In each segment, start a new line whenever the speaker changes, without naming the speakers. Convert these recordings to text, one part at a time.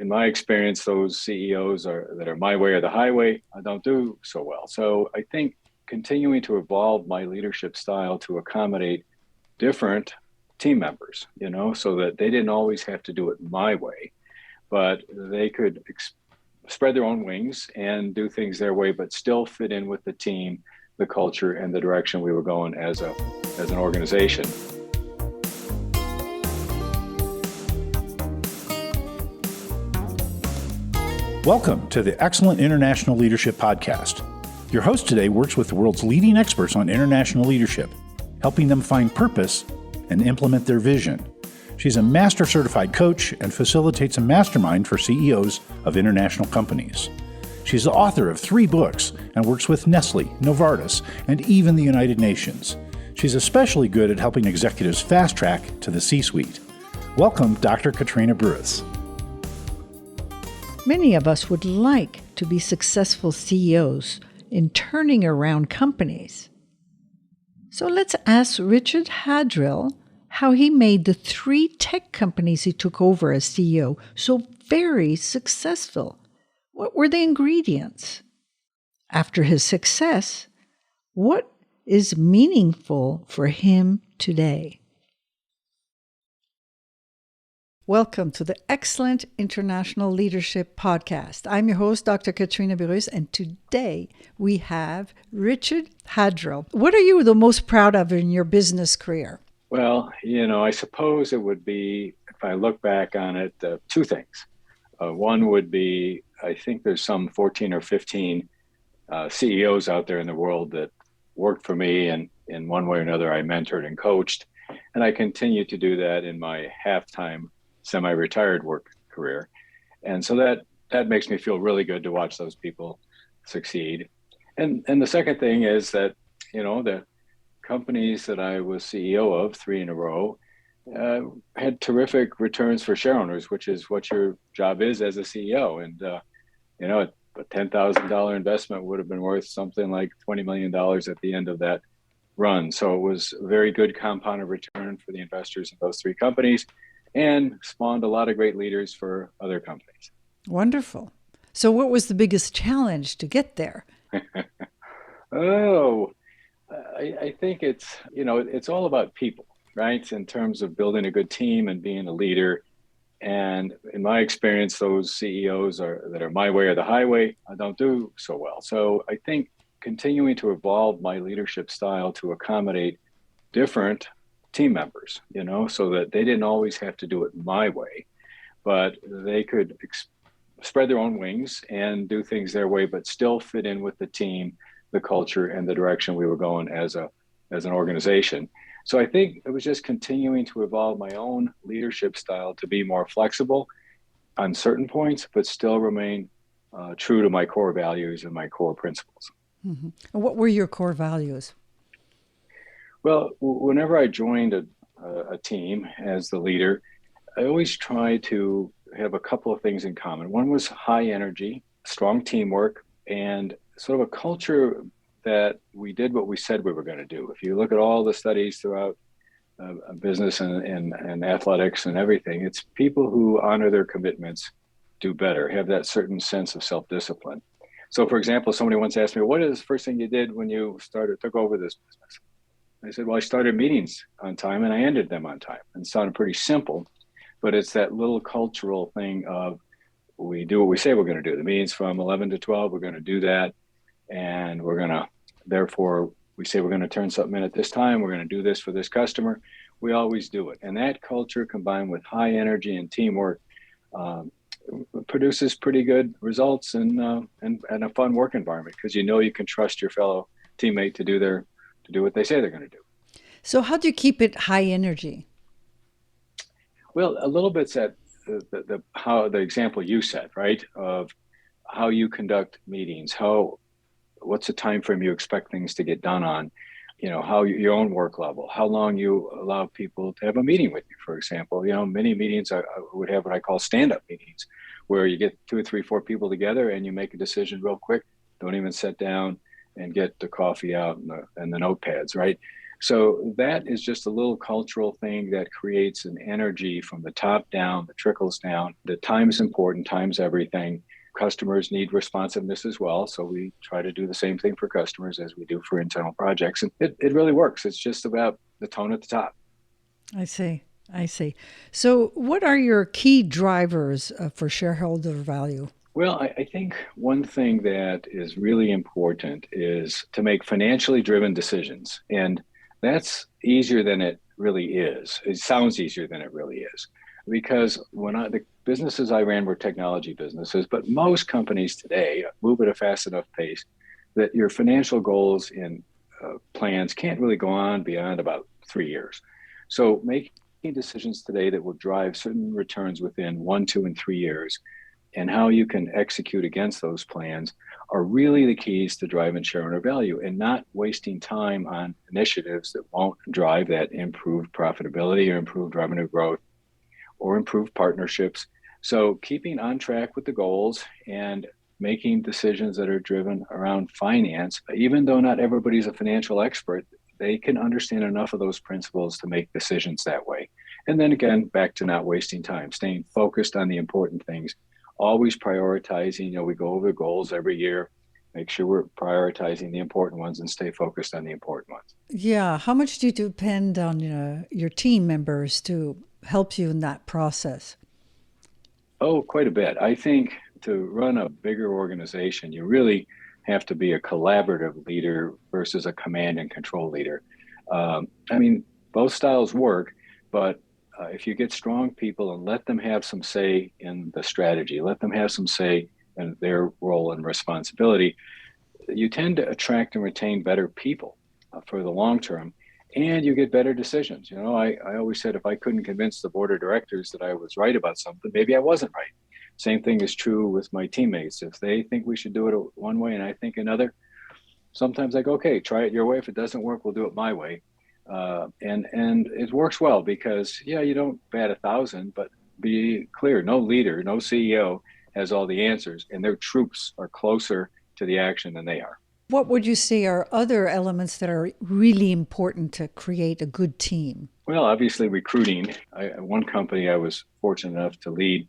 in my experience, those CEOs that are my way or the highway don't do so well. So I think continuing to evolve my leadership style to accommodate different team members, so that they didn't always have to do it my way, but they could spread their own wings and do things their way, but still fit in with the team, the culture, and the direction we were going as an organization.
Welcome to the Excellent International Leadership Podcast. Your host today works with the world's leading experts on international leadership, helping them find purpose and implement their vision. She's a master certified coach and facilitates a mastermind for CEOs of international companies. She's the author of 3 books and works with Nestle, Novartis, and even the United Nations. She's especially good at helping executives fast track to the C-suite. Welcome, Dr. Katrina Bruce.
Many of us would like to be successful CEOs in turning around companies. So let's ask Richard Haddrill how he made the 3 tech companies he took over as CEO so very successful. What were the ingredients? After his success, what is meaningful for him today? Welcome to the Excellent International Leadership Podcast. I'm your host, Dr. Katrina Bruce, and today we have Richard Haddrill. What are you the most proud of in your business career?
Well, I suppose it would be, if I look back on it, 2 things. One would be, I think there's some 14 or 15 CEOs out there in the world that worked for me, and in one way or another, I mentored and coached. And I continue to do that in my half-time semi-retired work career. And so that makes me feel really good to watch those people succeed. And the second thing is that, the companies that I was CEO of, 3 in a row, had terrific returns for shareholders, which is what your job is as a CEO. And, a $10,000 investment would have been worth something like $20 million at the end of that run. So it was a very good compounded return for the investors in those 3 companies, and spawned a lot of great leaders for other companies.
Wonderful. So what was the biggest challenge to get there?
I think it's all about people, right? In terms of building a good team and being a leader. And in my experience, those CEOs that are my way or the highway don't do so well. So I think continuing to evolve my leadership style to accommodate different team members, so that they didn't always have to do it my way, but they could spread their own wings and do things their way, but still fit in with the team, the culture, and the direction we were going as an organization. So I think it was just continuing to evolve my own leadership style to be more flexible on certain points, but still remain true to my core values and my core principles.
Mm-hmm. And what were your core values?
Well, whenever I joined a team as the leader, I always tried to have a couple of things in common. One was high energy, strong teamwork, and sort of a culture that we did what we said we were going to do. If you look at all the studies throughout business and athletics and everything, it's people who honor their commitments do better, have that certain sense of self-discipline. So, for example, somebody once asked me, what is the first thing you did when you took over this business? I said, well, I started meetings on time and I ended them on time. And it sounded pretty simple, but it's that little cultural thing of we do what we say we're going to do. The meetings from 11 to 12, we're going to do that. And therefore, we say we're going to turn something in at this time. We're going to do this for this customer. We always do it. And that culture combined with high energy and teamwork produces pretty good results and a fun work environment, because you can trust your fellow teammate to do what they say they're going to do.
So how do you keep it high energy?
Well, a little bit's at the example you set, right? Of how you conduct meetings, what's the time frame you expect things to get done on, how your own work level, how long you allow people to have a meeting with you, for example. Many meetings I would have what I call stand-up meetings, where you get 2 or 3, 4 people together and you make a decision real quick. Don't even sit down and get the coffee out and the notepads, right? So that is just a little cultural thing that creates an energy from the top down that trickles down. The time's important, time's everything. Customers need responsiveness as well. So we try to do the same thing for customers as we do for internal projects. And it really works. It's just about the tone at the top.
I see. I see. So, what are your key drivers for shareholder value?
Well, I think one thing that is really important is to make financially driven decisions. And that's easier than it really is. It sounds easier than it really is. Because the businesses I ran were technology businesses, but most companies today move at a fast enough pace that your financial goals and plans can't really go on beyond about 3 years. So making decisions today that will drive certain returns within 1, 2, and 3 years and how you can execute against those plans are really the keys to driving shareholder value and not wasting time on initiatives that won't drive that improved profitability or improved revenue growth or improved partnerships. So keeping on track with the goals and making decisions that are driven around finance, even though not everybody's a financial expert, they can understand enough of those principles to make decisions that way. And then again, back to not wasting time, staying focused on the important things, always prioritizing. We go over goals every year, make sure we're prioritizing the important ones and stay focused on the important ones.
Yeah. How much do you depend on your team members to help you in that process?
Oh, quite a bit. I think to run a bigger organization, you really have to be a collaborative leader versus a command and control leader. Both styles work, but if you get strong people and let them have some say in the strategy, let them have some say in their role and responsibility, you tend to attract and retain better people for the long term, and you get better decisions. I always said if I couldn't convince the board of directors that I was right about something, maybe I wasn't right. Same thing is true with my teammates. If they think we should do it one way and I think another, sometimes I go, okay, try it your way. If it doesn't work, we'll do it my way. And it works well because, you don't bat 1,000, but be clear, no leader, no CEO has all the answers, and their troops are closer to the action than they are.
What would you say are other elements that are really important to create a good team?
Well, obviously recruiting. One company I was fortunate enough to lead,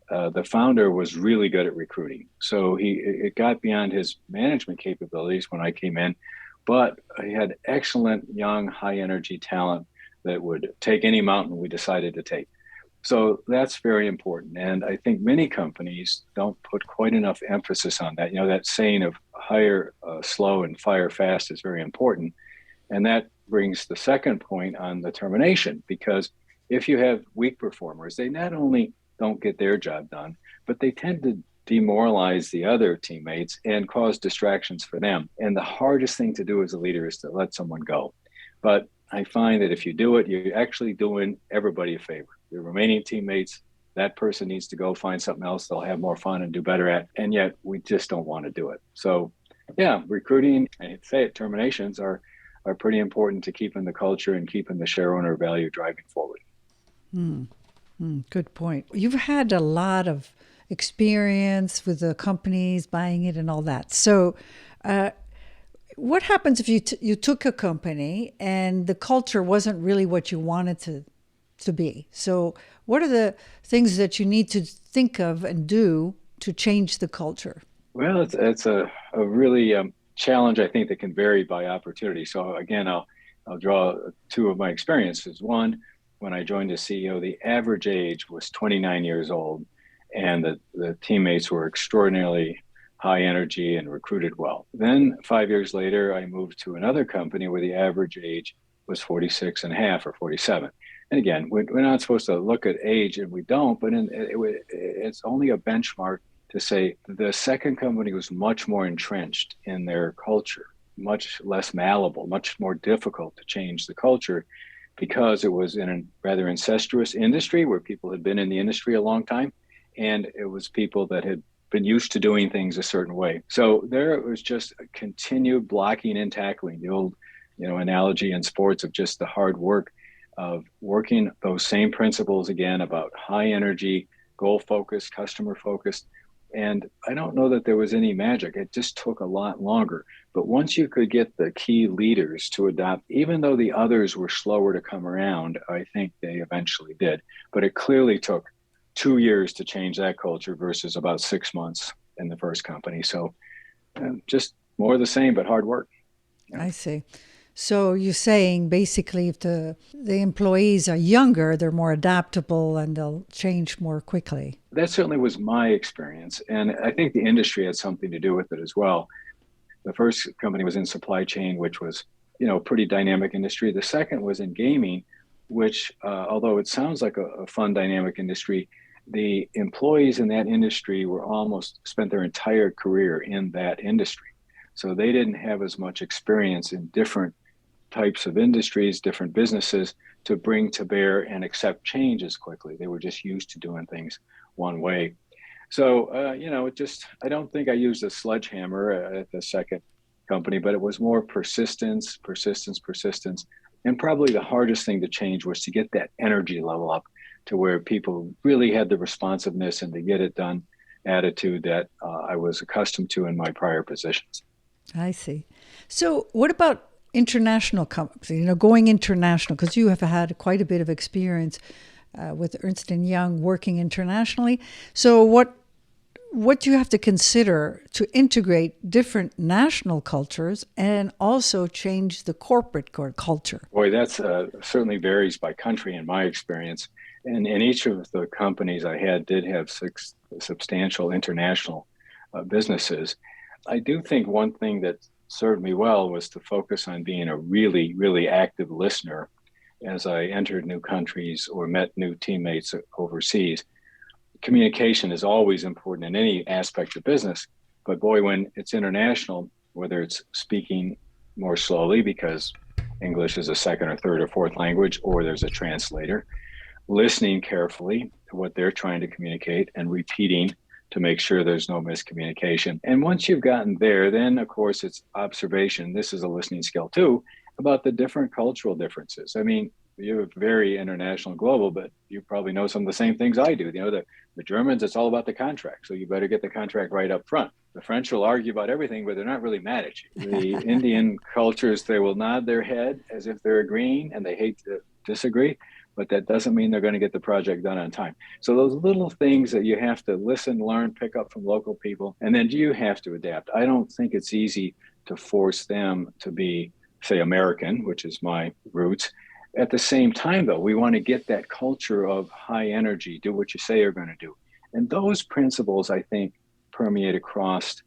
the founder was really good at recruiting. So it got beyond his management capabilities when I came in, but he had excellent young, high energy talent that would take any mountain we decided to take. So that's very important. And I think many companies don't put quite enough emphasis on that. That saying of hire slow and fire fast is very important. And that brings the second point on the termination, because if you have weak performers, they not only don't get their job done, but they tend to demoralize the other teammates and cause distractions for them. And the hardest thing to do as a leader is to let someone go. But I find that if you do it, you're actually doing everybody a favor. Your remaining teammates, that person needs to go find something else they'll have more fun and do better at. And yet we just don't want to do it. So recruiting and terminations are pretty important to keeping the culture and keeping the share owner value driving forward.
Good point. You've had a lot of experience with the companies, buying it and all that. So what happens if you took a company and the culture wasn't really what you wanted to be? So what are the things that you need to think of and do to change the culture?
Well, it's a really challenge, I think, that can vary by opportunity. So again, I'll draw two of my experiences. One, when I joined as CEO, the average age was 29 years old, and the teammates were extraordinarily high energy and recruited well. Then 5 years later, I moved to another company where the average age was 46 and a half or 47. And again, we're not supposed to look at age, and we don't, but it's only a benchmark to say the second company was much more entrenched in their culture, much less malleable, much more difficult to change the culture, because it was in a rather incestuous industry where people had been in the industry a long time, and it was people that had been used to doing things a certain way. So there was just a continued blocking and tackling, the old analogy in sports of just the hard work of working those same principles again about high energy, goal focused, customer focused, And I don't know that there was any magic. It just took a lot longer. But once you could get the key leaders to adopt, even though the others were slower to come around, I think they eventually did. But it clearly took 2 years to change that culture versus about 6 months in the first company. So just more of the same, but hard work. Yeah.
I see. So you're saying basically if the employees are younger, they're more adaptable and they'll change more quickly.
That certainly was my experience. And I think the industry had something to do with it as well. The first company was in supply chain, which was, pretty dynamic industry. The second was in gaming, which, although it sounds like a fun, dynamic industry, the employees in that industry were almost spent their entire career in that industry. So they didn't have as much experience in different types of industries, different businesses to bring to bear and accept change as quickly. They were just used to doing things one way. So, I don't think I used a sledgehammer at the second company, but it was more persistence, persistence, persistence. And probably the hardest thing to change was to get that energy level up to where people really had the responsiveness and the get it done attitude that I was accustomed to in my prior positions.
I see. So what about international companies, going international, because you have had quite a bit of experience with Ernst Young working internationally. So what do you have to consider to integrate different national cultures and also change the corporate culture?
Boy, that's certainly varies by country in my experience. And each of the companies I had did have substantial international businesses. I do think one thing that served me well was to focus on being a really, really active listener as I entered new countries or met new teammates overseas. Communication is always important in any aspect of business, but boy, when it's international, whether it's speaking more slowly because English is a second or third or fourth language, or there's a translator, listening carefully to what they're trying to communicate and repeating to make sure there's no miscommunication. And once you've gotten there, then of course it's observation. This is a listening skill too, about the different cultural differences. I mean, you're very international global, but you probably know some of the same things I do. The Germans, it's all about the contract. So you better get the contract right up front. The French will argue about everything, but they're not really mad at you. The Indian cultures, they will nod their head as if they're agreeing and they hate to disagree, but that doesn't mean they're going to get the project done on time. So those little things that you have to listen, learn, pick up from local people, and then you have to adapt. I don't think it's easy to force them to be, say, American, which is my roots. At the same time, though, we want to get that culture of high energy, do what you say you're going to do. And those principles, I think, permeate across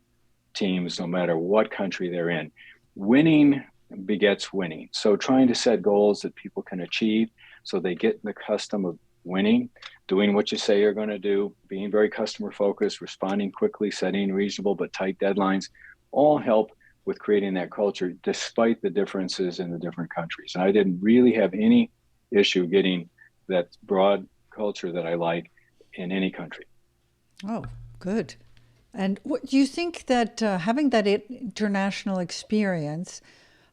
teams, no matter what country they're in. Winning begets winning. So trying to set goals that people can achieve so they get in the custom of winning, doing what you say you're going to do, being very customer focused, responding quickly, setting reasonable but tight deadlines, all help with creating that culture despite the differences in the different countries. And I didn't really have any issue getting that broad culture that I like in any country.
Oh, good. And what do you think that having that international experience,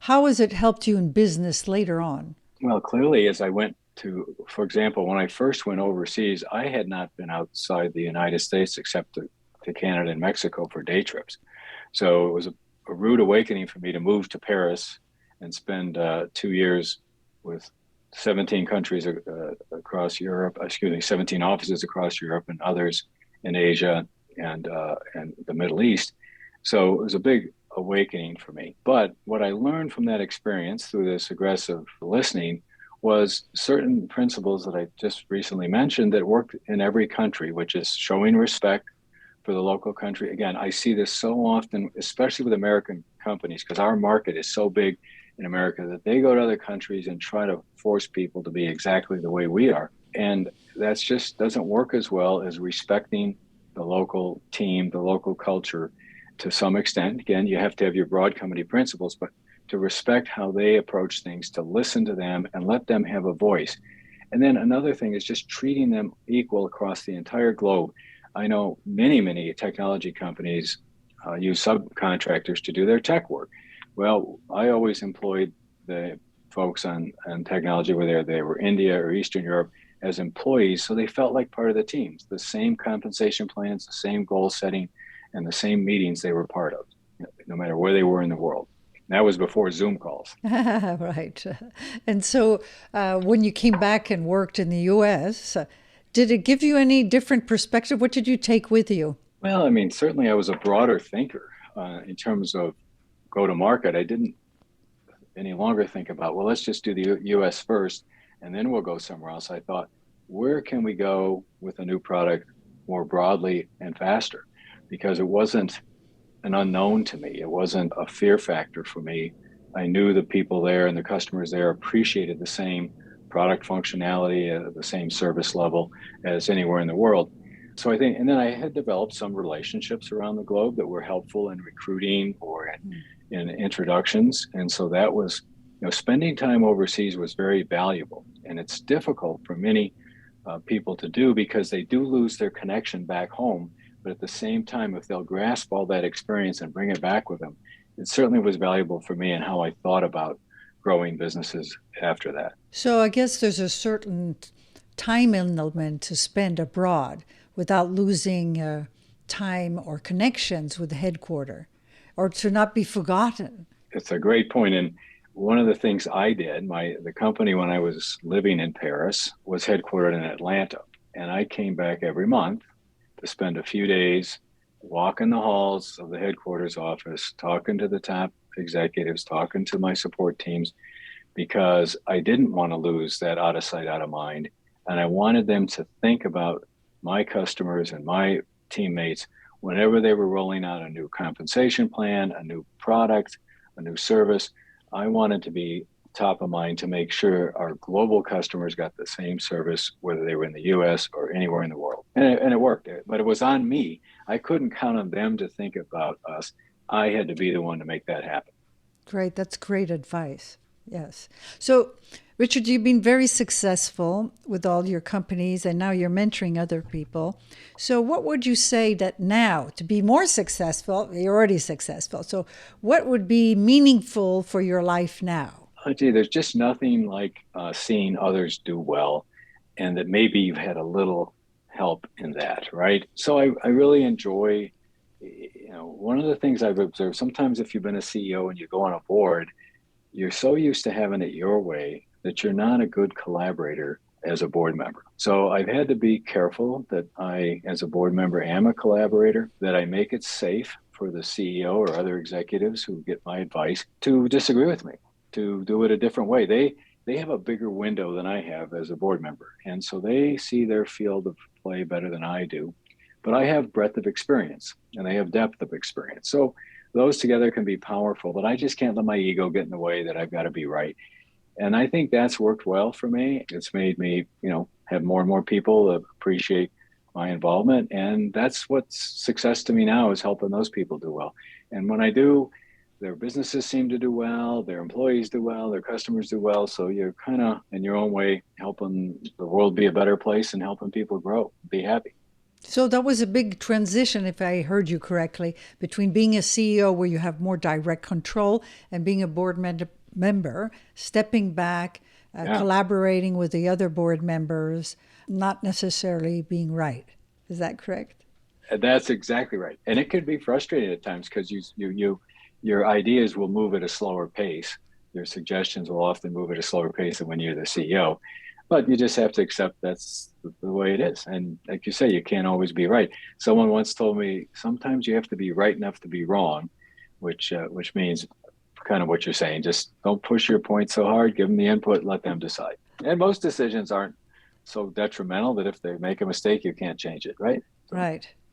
how has it helped you in business later on?
Well, clearly, as I went to, for example, when I first went overseas, I had not been outside the United States except to Canada and Mexico for day trips. So it was a rude awakening for me to move to Paris and spend 2 years with 17 countries across Europe, 17 offices across Europe and others in Asia and the Middle East. So it was a big awakening for me. But what I learned from that experience through this aggressive listening was certain principles that I just recently mentioned that worked in every country, which is showing respect for the local country. Again, I see this so often, especially with American companies, because our market is so big in America that they go to other countries and try to force people to be exactly the way we are. And that's just doesn't work as well as respecting the local team, the local culture to some extent. Again, you have to have your broad company principles, but to respect how they approach things, to listen to them and let them have a voice. And then another thing is just treating them equal across the entire globe. I know many technology companies use subcontractors to do their tech work. Well, I always employed the folks on technology, whether they were India or Eastern Europe, as employees, so they felt like part of the teams, the same compensation plans, the same goal setting, and the same meetings they were part of, no matter where they were in the world. And that was before Zoom calls.
Right. And so when you came back and worked in the US, did it give you any different perspective? What did you take with you?
Well, I mean, certainly I was a broader thinker in terms of go to market. I didn't any longer think about, well, let's just do the US first and then we'll go somewhere else. I thought, where can we go with a new product more broadly and faster? Because it wasn't an unknown to me. It wasn't a fear factor for me. I knew the people there and the customers there appreciated the same product functionality, the same service level as anywhere in the world. So I think, and then I had developed some relationships around the globe that were helpful in recruiting or in introductions. And so that was, spending time overseas was very valuable. And it's difficult for many people to do because they do lose their connection back home. But at the same time, if they'll grasp all that experience and bring it back with them, it certainly was valuable for me and how I thought about growing businesses after that.
So I guess there's a certain time element to spend abroad without losing time or connections with the headquarters, or to not be forgotten.
It's a great point. And one of the things I did, the company when I was living in Paris was headquartered in Atlanta. And I came back every month to spend a few days walking the halls of the headquarters office, talking to the top executives, talking to my support teams, because I didn't want to lose that out of sight, out of mind. And I wanted them to think about my customers and my teammates whenever they were rolling out a new compensation plan, a new product, a new service. I wanted to be top of mind to make sure our global customers got the same service, whether they were in the US or anywhere in the world. And it worked, but it was on me. I couldn't count on them to think about us. I had to be the one to make that happen.
Great. That's great advice. Yes. So, Richard, you've been very successful with all your companies and now you're mentoring other people. So what would you say that now, to be more successful, you're already successful. So what would be meaningful for your life now?
Gee, there's just nothing like seeing others do well and that maybe you've had a little help in that, right? So I really enjoy, one of the things I've observed, sometimes if you've been a CEO and you go on a board, you're so used to having it your way that you're not a good collaborator as a board member. So I've had to be careful that I, as a board member, am a collaborator, that I make it safe for the CEO or other executives who get my advice to disagree with me, to do it a different way. They have a bigger window than I have as a board member. And so they see their field of play better than I do. But I have breadth of experience and they have depth of experience. So those together can be powerful, but I just can't let my ego get in the way that I've got to be right. And I think that's worked well for me. It's made me, have more and more people appreciate my involvement. And that's what's success to me now, is helping those people do well. And when I do, their businesses seem to do well, their employees do well, their customers do well. So you're kind of, in your own way, helping the world be a better place and helping people grow, be happy.
So that was a big transition, if I heard you correctly, between being a CEO where you have more direct control and being a board member, stepping back, collaborating with the other board members, not necessarily being right. Is that correct?
That's exactly right. And it could be frustrating at times because your ideas will move at a slower pace. Your suggestions will often move at a slower pace than when you're the CEO. But you just have to accept that's the way it is. And like you say, you can't always be right. Someone once told me, sometimes you have to be right enough to be wrong, which means kind of what you're saying. Just don't push your point so hard, give them the input, let them decide. And most decisions aren't so detrimental that if they make a mistake, you can't change it, right?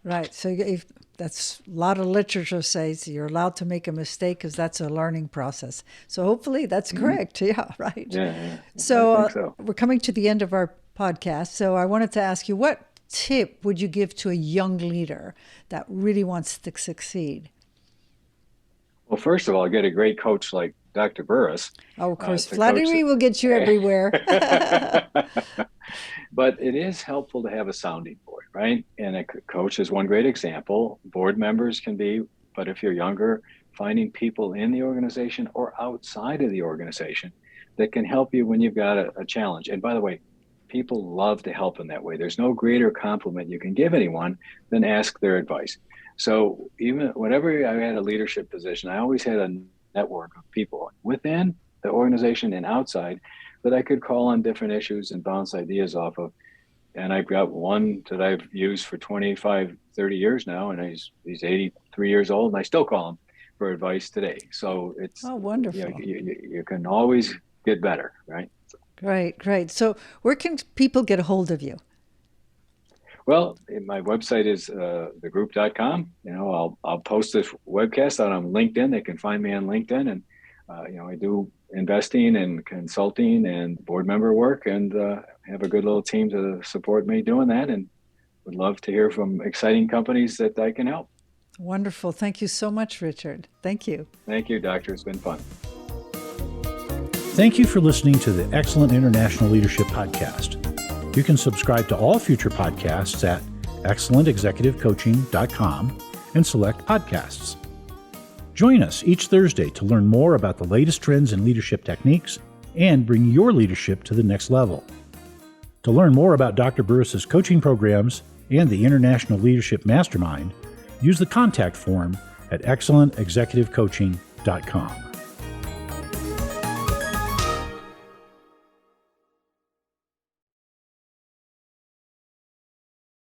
Right. So if that's a lot of literature says you're allowed to make a mistake because that's a learning process. So hopefully that's correct. Yeah, right.
Yeah.
So we're coming to the end of our podcast. So I wanted to ask you, what tip would you give to a young leader that really wants to succeed?
Well, first of all, get a great coach like Dr. Burris.
Oh, of course, flattery will get you everywhere.
But it is helpful to have a sounding board, right? And a coach is one great example. Board members can be, but if you're younger, finding people in the organization or outside of the organization that can help you when you've got a challenge. And by the way, people love to help in that way. There's no greater compliment you can give anyone than ask their advice. So even whenever I had a leadership position, I always had a network of people within the organization and outside that I could call on different issues and bounce ideas off of. And I've got one that I've used for 25, 30 years now, and he's 83 years old, and I still call him for advice today. So it's
wonderful.
You can always get better, right?
Great. So where can people get a hold of you?
Well, my website is thegroup.com. I'll post this webcast out on LinkedIn. They can find me on LinkedIn, and I do investing and consulting and board member work, and have a good little team to support me doing that, and would love to hear from exciting companies that I can help.
Wonderful. Thank you so much, Richard. Thank you.
Thank you, Doctor. It's been fun.
Thank you for listening to the Excellent International Leadership Podcast. You can subscribe to all future podcasts at excellentexecutivecoaching.com and select podcasts. Join us each Thursday to learn more about the latest trends in leadership techniques and bring your leadership to the next level. To learn more about Dr. Burris's coaching programs and the International Leadership Mastermind, use the contact form at excellentexecutivecoaching.com.